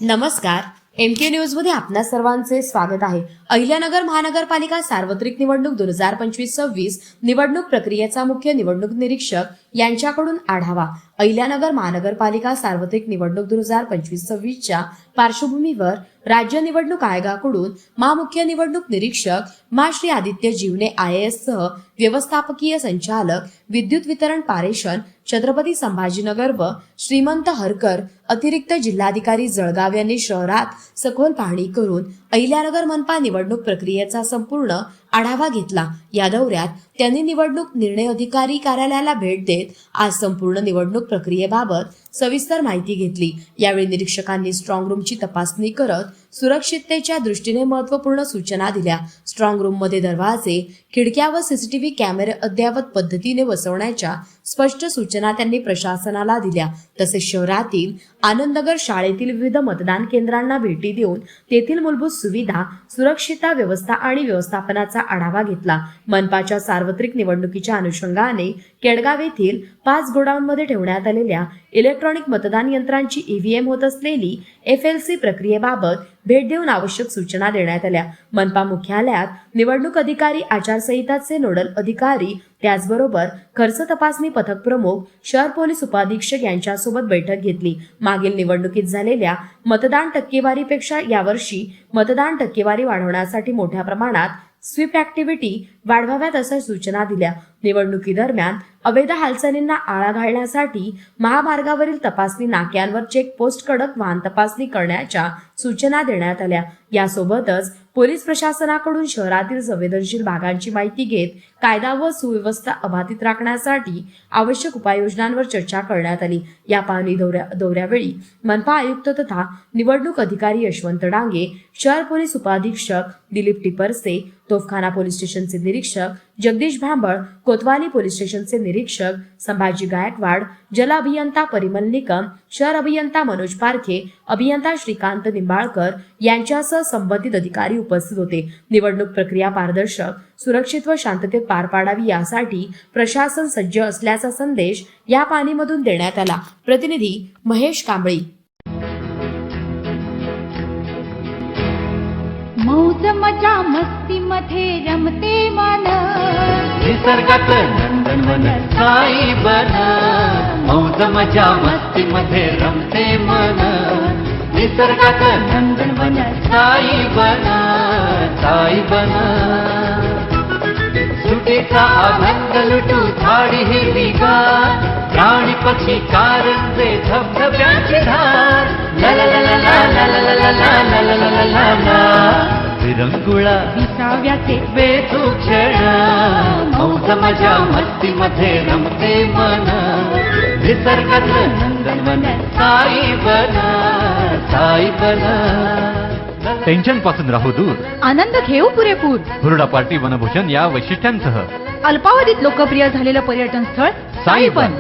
नमस्कार, MK news मध्ये आपणा सर्वांचे स्वागत आहे। अहिल्यानगर महानगरपालिका सार्वत्रिक निवडणूक 2025-26 निवडणूक प्रक्रियेचा मुख्य निवडणूक निरीक्षक यांच्याकडून आढावा। अहिल्यानगर महानगरपालिका सार्वत्रिक निवडणूक 2025-26 च्या पार्श्वभूमीवर राज्य निवडणूक आयोगाकडून महामुख्य निवडणूक निरीक्षक श्री आदित्य जीवने IAS सह व्यवस्थापकीय संचालक विद्युत वितरण पारेषण छत्रपती संभाजीनगर व श्रीमंत हरकर अतिरिक्त जिल्हाधिकारी जळगाव यांनी शहरात सखोल पाहणी करून अहिल्यानगर मनपा निवडणूक प्रक्रियेचा संपूर्ण आढावा घेतला। या दौऱ्यात त्यांनी निवडणूक निर्णय अधिकारी कार्यालयाला भेट देत आज संपूर्ण निवडणूक प्रक्रियेबाबत सविस्तर माहिती घेतली। यावेळी निरीक्षकांनी स्ट्रॉंग रूमची तपासणी करत सुरक्षिततेच्या दृष्टीने महत्त्वपूर्ण सूचना दिल्या। स्ट्रॉंग रूम मध्ये दरवाजे, खिडक्या व CCTV कॅमेरे अद्ययावत पद्धतीने बसवण्याच्या स्पष्ट सूचना त्यांनी प्रशासनाला दिल्या। तसेच शहरातील आनंदनगर शाळेतील विविध मतदान केंद्रांना भेटी देऊन तेथील मूलभूत सुविधा, सुरक्षितता व्यवस्था आणि व्यवस्थापनाचा आढावा घेतला। मनपाच्या सार्वत्रिक निवडणुकीच्या अनुषंगाने केडगाव येथील 5 गोडाऊनमध्ये ठेवण्यात आलेल्या इलेक्ट्रॉनिक मतदान यंत्रांची EVM होत असलेली FLC प्रक्रियेबाबत भेट देऊन आवश्यक सूचना देण्यात आल्या। मनपा मुख्यालयात निवडणूक अधिकारी, आचारसंहिताचे नोडल अधिकारी, त्याचबरोबर खर्च तपासणी पथक प्रमुख, शहर पोलीस उपाधीक्षक यांच्यासोबत बैठक घेतली। मागील निवडणुकीत झालेल्या मतदान टक्केवारीपेक्षा यावर्षी मतदान टक्केवारी वाढवण्यासाठी मोठ्या प्रमाणात स्वीप ऍक्टिव्हिटी वाढवाव्यात अशा सूचना दिल्या। निवडणुकीदरम्यान अवैध हालचालींना आळा घालण्यासाठी महामार्गावरील तपासणी नाक्यांवर चेकपोस्ट, कडक वाहन तपासणी करण्याच्या सूचना देण्यात आल्या। यासोबतच पोलीस प्रशासनाकडून शहरातील संवेदनशील भागांची माहिती घेत कायदा व सुव्यवस्था अबाधित राखण्यासाठी आवश्यक उपाययोजनांवर चर्चा करण्यात आली। या पाहणी दौऱ्यावेळी मनपा आयुक्त तथा निवडणूक अधिकारी यशवंत डांगे, शहर पोलीस उपाधीक्षक दिलीप टिपरसे, तोफखाना पोलीस स्टेशनचे निरीक्षक जगदीश भांबळ, कोतवाली पोलीस स्टेशनचे निरीक्षक संभाजी गायकवाड, जल अभियंता परिमल निकम, शहर अभियंता मनोज पारखे, अभियंता श्रीकांत निंबाळकर यांच्यासह संबंधित अधिकारी उपस्थित होते। निवडणूक प्रक्रिया पारदर्शक, सुरक्षित व शांततेत पार पाडावी यासाठी प्रशासन सज्ज असल्याचा संदेश या पाहणीमधून देण्यात आला। प्रतिनिधी महेश कांबळी। मौज मजा मस्ती मध्ये रमते मन, निसर्गात नंदनवन साई बन। मौज मजा मस्ती मध्ये रमते मन, निसर्गात नंदनवन साई बन, साई बन। सुटीचा आनंद लुटू झाडी हिरवीगार, प्राणी पक्षी कारंजे धबधब्याची धार। ला ला ला ला ला ला ला ला ला ला ला ला ला। विरंगुळा विसाव्याचे वेधू क्षण, मौज मजा मस्ती मध्ये रमते मन, निसर्गात नंदनवन साई बन, साई बन। टेन्शन पासून राहू दूर, आनंद घेऊ पुरेपूर। हुरडा पार्टी वनभोजन या वैशिष्ट्यांसह अल्पावधीत लोकप्रिय झालेलं पर्यटन स्थळ साईबन।